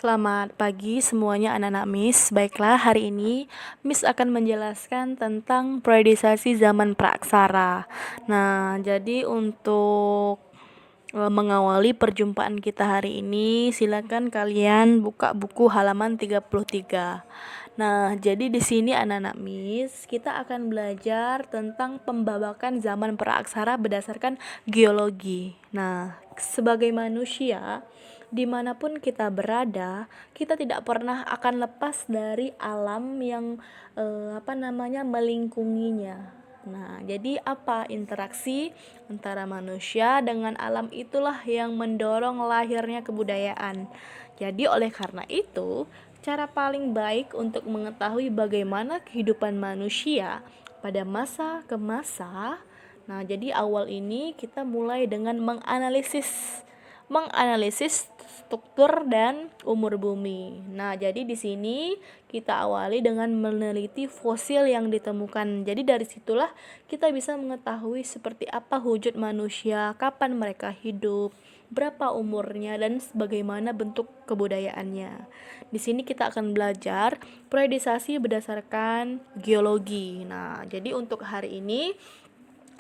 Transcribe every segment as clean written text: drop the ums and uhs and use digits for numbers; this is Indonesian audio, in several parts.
Selamat pagi semuanya anak-anak Miss. Baiklah, hari ini Miss akan menjelaskan tentang periodisasi zaman praaksara. Nah, jadi untuk mengawali perjumpaan kita hari ini, silakan kalian buka buku halaman 33. Nah, jadi di sini anak-anak Miss, kita akan belajar tentang pembabakan zaman praaksara berdasarkan geologi. Nah, sebagai manusia, dimanapun kita berada, kita tidak pernah akan lepas dari alam yang melingkunginya. Nah, jadi apa interaksi antara manusia dengan alam itulah yang mendorong lahirnya kebudayaan. Jadi oleh karena itu, cara paling baik untuk mengetahui bagaimana kehidupan manusia pada masa ke masa. Nah, jadi awal ini kita mulai dengan menganalisis struktur dan umur bumi. Nah, jadi di sini kita awali dengan meneliti fosil yang ditemukan. Jadi dari situlah kita bisa mengetahui seperti apa wujud manusia, kapan mereka hidup, berapa umurnya, dan bagaimana bentuk kebudayaannya. Di sini kita akan belajar periodisasi berdasarkan geologi. Nah, jadi untuk hari ini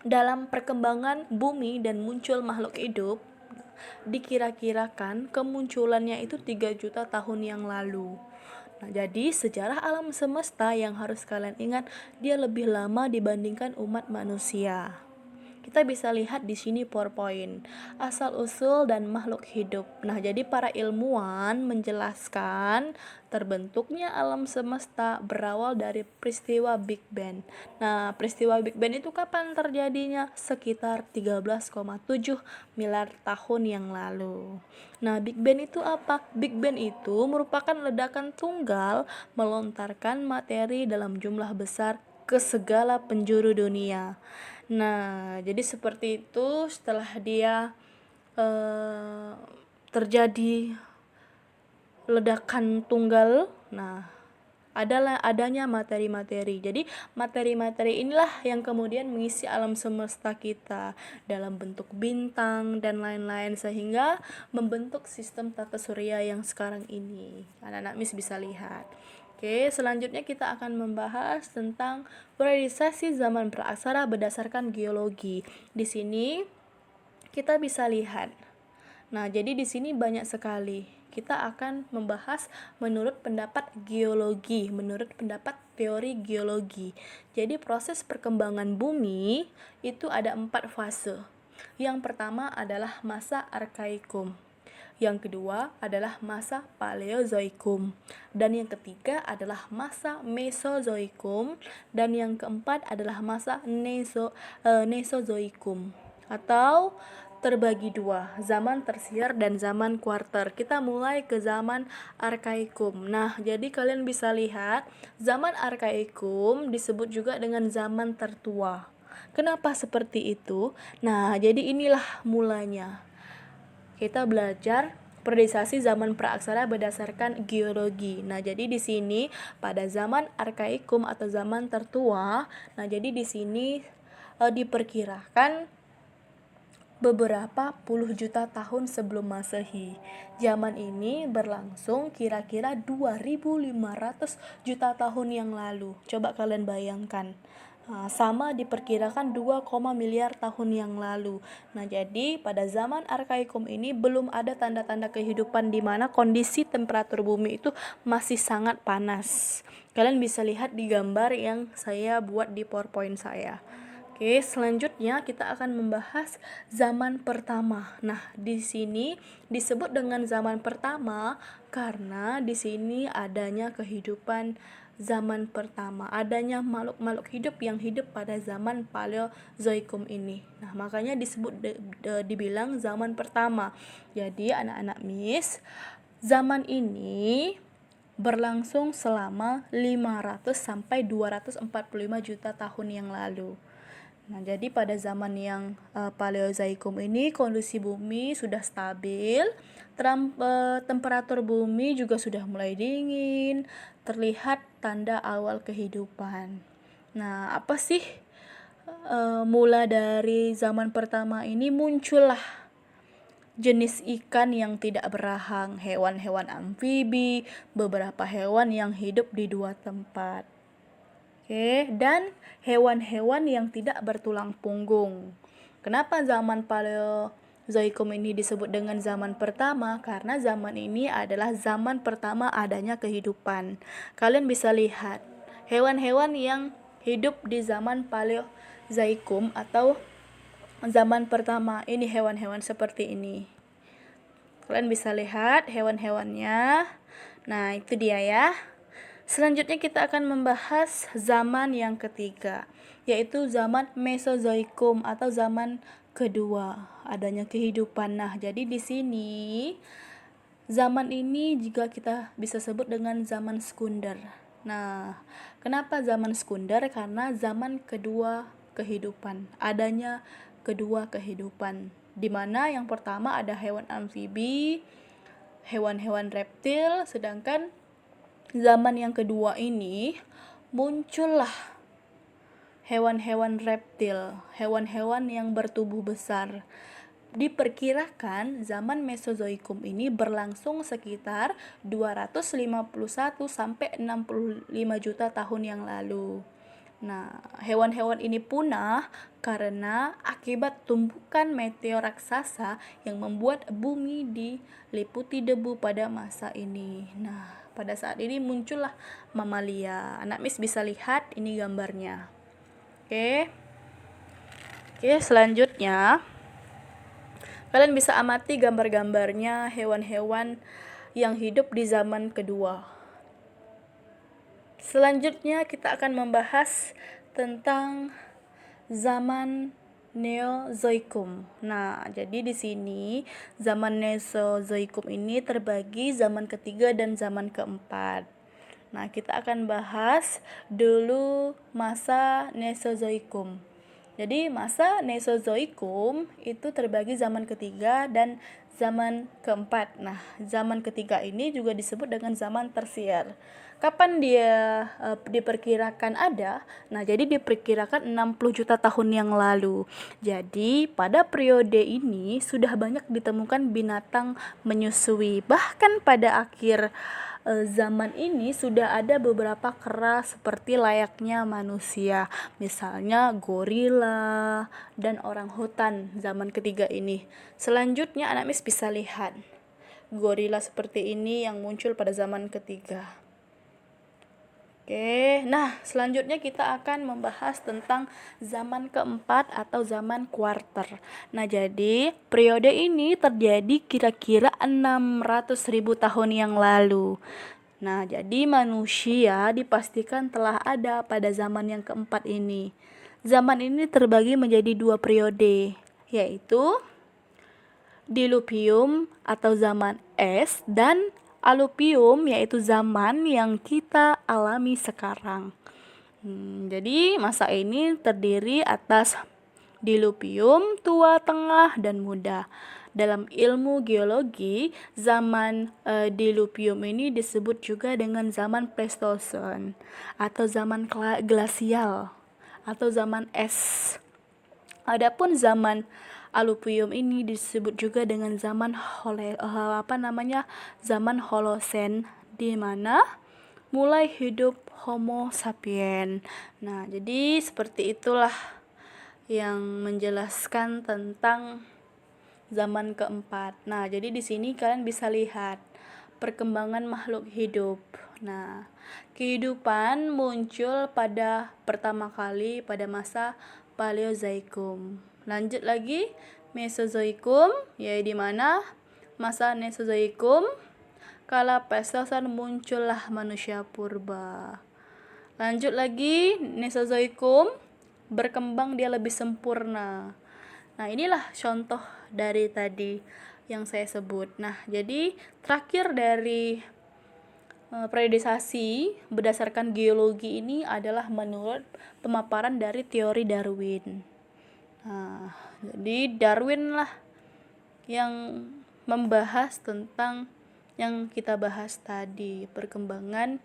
dalam perkembangan bumi dan muncul makhluk hidup, dikira-kirakan kemunculannya itu 3 juta tahun yang lalu. Nah, jadi sejarah alam semesta yang harus kalian ingat, dia lebih lama dibandingkan umat manusia. Kita bisa lihat di sini PowerPoint, asal-usul dan makhluk hidup. Nah, jadi para ilmuwan menjelaskan terbentuknya alam semesta berawal dari peristiwa Big Bang. Nah, peristiwa Big Bang itu kapan terjadinya? Sekitar 13,7 miliar tahun yang lalu. Nah, Big Bang itu apa? Big Bang itu merupakan ledakan tunggal melontarkan materi dalam jumlah besar ke segala penjuru dunia. Nah, jadi seperti itu setelah dia terjadi ledakan tunggal. Nah, adanya materi-materi. Jadi materi-materi inilah yang kemudian mengisi alam semesta kita dalam bentuk bintang dan lain-lain sehingga membentuk sistem tata surya yang sekarang ini. Anak-anak Miss bisa lihat. Oke, selanjutnya kita akan membahas tentang periodisasi zaman praaksara berdasarkan geologi. Di sini kita bisa lihat. Nah, jadi di sini banyak sekali. Kita akan membahas menurut pendapat geologi, menurut pendapat teori geologi. Jadi proses perkembangan bumi itu ada 4 fase. Yang pertama adalah masa Arkaikum. Yang kedua adalah masa Paleozoikum. Dan yang ketiga adalah masa Mesozoikum. Dan yang keempat adalah masa Nesozoikum. Atau terbagi dua, zaman tersier dan zaman kuarter. Kita mulai ke zaman Arkaikum. Nah, jadi kalian bisa lihat, zaman Arkaikum disebut juga dengan zaman tertua. Kenapa seperti itu? Nah, jadi inilah mulanya. Kita belajar periodisasi zaman praaksara berdasarkan geologi. Nah, jadi di sini pada zaman Arkaikum atau zaman tertua, nah jadi di sini diperkirakan beberapa puluh juta tahun sebelum Masehi. Zaman ini berlangsung kira-kira 2500 juta tahun yang lalu. Coba kalian bayangkan. Sama diperkirakan 2, miliar tahun yang lalu. Nah, jadi pada zaman Arkaikum ini belum ada tanda-tanda kehidupan di mana kondisi temperatur bumi itu masih sangat panas. Kalian bisa lihat di gambar yang saya buat di PowerPoint saya. Oke, selanjutnya kita akan membahas zaman pertama. Nah, di sini disebut dengan zaman pertama karena di sini adanya kehidupan zaman pertama, adanya makhluk-makhluk hidup yang hidup pada zaman Paleozoikum ini. Nah, makanya disebut dibilang zaman pertama. Jadi, anak-anak Miss, zaman ini berlangsung selama 500 sampai 245 juta tahun yang lalu. Nah, jadi pada zaman yang Paleozoikum ini kondisi bumi sudah stabil, temperatur bumi juga sudah mulai dingin, terlihat tanda awal kehidupan. Nah, apa sih mula dari zaman pertama ini? Muncullah jenis ikan yang tidak berahang, hewan-hewan amfibi, beberapa hewan yang hidup di dua tempat. Oke, dan hewan-hewan yang tidak bertulang punggung. Kenapa zaman Paleozoikum ini disebut dengan zaman pertama? Karena zaman ini adalah zaman pertama adanya kehidupan. Kalian bisa lihat hewan-hewan yang hidup di zaman Paleozoikum atau zaman pertama. Ini hewan-hewan seperti ini. Kalian bisa lihat hewan-hewannya. Nah, itu dia ya. Selanjutnya kita akan membahas zaman yang ketiga, yaitu zaman Mesozoikum atau zaman kedua adanya kehidupan. Nah, jadi di sini zaman ini juga kita bisa sebut dengan zaman sekunder. Nah, kenapa zaman sekunder? Karena zaman kedua kehidupan, adanya kedua kehidupan, di mana yang pertama ada hewan amfibi, hewan-hewan reptil, sedangkan zaman yang kedua ini muncullah hewan-hewan reptil, hewan-hewan yang bertubuh besar. Diperkirakan zaman Mesozoikum ini berlangsung sekitar 251 sampai 65 juta tahun yang lalu. Nah, hewan-hewan ini punah karena akibat tumpukan meteor raksasa yang membuat bumi diliputi debu pada masa ini. Nah, pada saat ini muncullah mamalia. Anak Miss bisa lihat ini gambarnya. Oke, selanjutnya kalian bisa amati gambar-gambarnya hewan-hewan yang hidup di zaman kedua. Selanjutnya kita akan membahas tentang zaman Neozoikum. Nah, jadi di sini zaman Mesozoikum ini terbagi zaman ketiga dan zaman keempat. Nah, kita akan bahas dulu masa Mesozoikum. Jadi masa Mesozoikum itu terbagi zaman ketiga dan zaman keempat. Nah, zaman ketiga ini juga disebut dengan zaman tersier. Kapan dia diperkirakan ada? Nah, jadi diperkirakan 60 juta tahun yang lalu. Jadi, pada periode ini sudah banyak ditemukan binatang menyusui. Bahkan pada akhir zaman ini sudah ada beberapa kera seperti layaknya manusia, misalnya gorila dan orang hutan zaman ketiga ini. Selanjutnya anak Miss bisa lihat gorila seperti ini yang muncul pada zaman ketiga. Oke, nah selanjutnya kita akan membahas tentang zaman keempat atau zaman kuarter. Nah, jadi periode ini terjadi kira-kira 600.000 tahun yang lalu. Nah, jadi manusia dipastikan telah ada pada zaman yang keempat ini. Zaman ini terbagi menjadi dua periode, yaitu Diluvium atau zaman es dan Aluvium yaitu zaman yang kita alami sekarang. Jadi masa ini terdiri atas Diluvium, tua, tengah, dan muda. Dalam ilmu geologi, zaman Diluvium ini disebut juga dengan zaman Pleistosen atau zaman glasial atau zaman es. Adapun zaman Aluvium ini disebut juga dengan zaman zaman Holosen, di mana mulai hidup Homo sapien. Nah, jadi seperti itulah yang menjelaskan tentang zaman keempat. Nah, jadi di sini kalian bisa lihat perkembangan makhluk hidup. Nah, kehidupan muncul pada pertama kali pada masa Paleozoikum. Lanjut lagi Mesozoikum, yaitu di mana masa Mesozoikum kala Pleistosen muncullah manusia purba. Lanjut lagi Mesozoikum berkembang dia lebih sempurna. Nah, inilah contoh dari tadi yang saya sebut. Nah, jadi terakhir dari periodisasi berdasarkan geologi ini adalah menurut pemaparan dari teori Darwin. Nah, jadi Darwin lah yang membahas tentang yang kita bahas tadi, perkembangan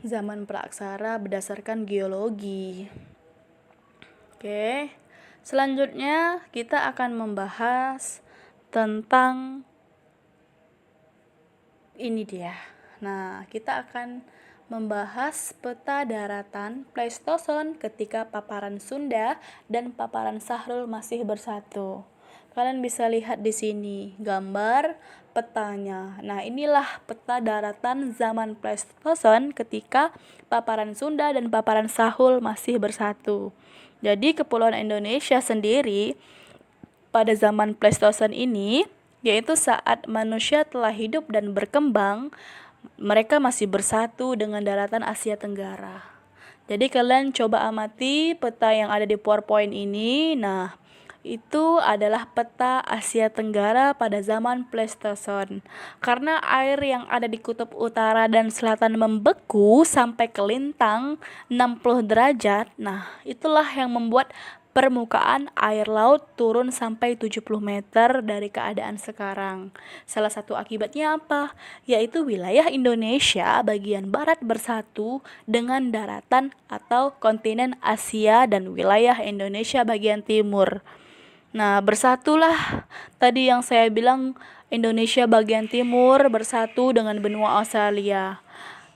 zaman praaksara berdasarkan geologi. Oke. Selanjutnya kita akan membahas tentang ini dia. Nah, kita akan membahas peta daratan Pleistosen ketika paparan Sunda dan paparan Sahrul masih bersatu. Kalian bisa lihat di sini gambar petanya. Nah, inilah peta daratan zaman Pleistosen ketika paparan Sunda dan paparan Sahrul masih bersatu. Jadi, Kepulauan Indonesia sendiri pada zaman Pleistosen ini, yaitu saat manusia telah hidup dan berkembang, mereka masih bersatu dengan daratan Asia Tenggara. Jadi kalian coba amati peta yang ada di PowerPoint ini. Nah, itu adalah peta Asia Tenggara pada zaman Pleistosen. Karena air yang ada di kutub utara dan selatan membeku sampai ke lintang 60 derajat. Nah, itulah yang membuat permukaan air laut turun sampai 70 meter dari keadaan sekarang. Salah satu akibatnya apa? Yaitu wilayah Indonesia bagian barat bersatu dengan daratan atau kontinen Asia dan wilayah Indonesia bagian timur. Nah, bersatulah tadi yang saya bilang, Indonesia bagian timur bersatu dengan benua Australia.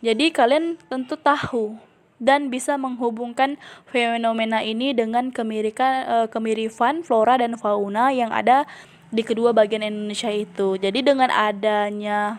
Jadi kalian tentu tahu dan bisa menghubungkan fenomena ini dengan kemirifan flora dan fauna yang ada di kedua bagian Indonesia itu. Jadi dengan adanya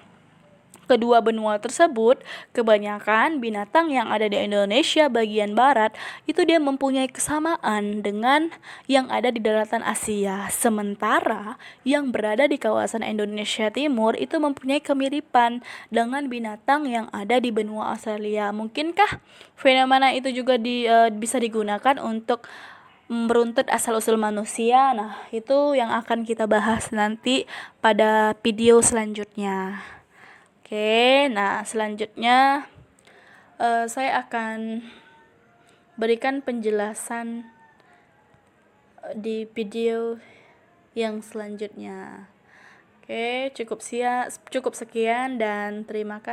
kedua benua tersebut, kebanyakan binatang yang ada di Indonesia bagian barat itu dia mempunyai kesamaan dengan yang ada di daratan Asia. Sementara yang berada di kawasan Indonesia Timur itu mempunyai kemiripan dengan binatang yang ada di benua Australia. Mungkinkah fenomena itu juga bisa digunakan untuk meruntut asal-usul manusia? Nah, itu yang akan kita bahas nanti pada video selanjutnya. Oke, nah selanjutnya saya akan berikan penjelasan di video yang selanjutnya. Oke, cukup sekian dan terima kasih.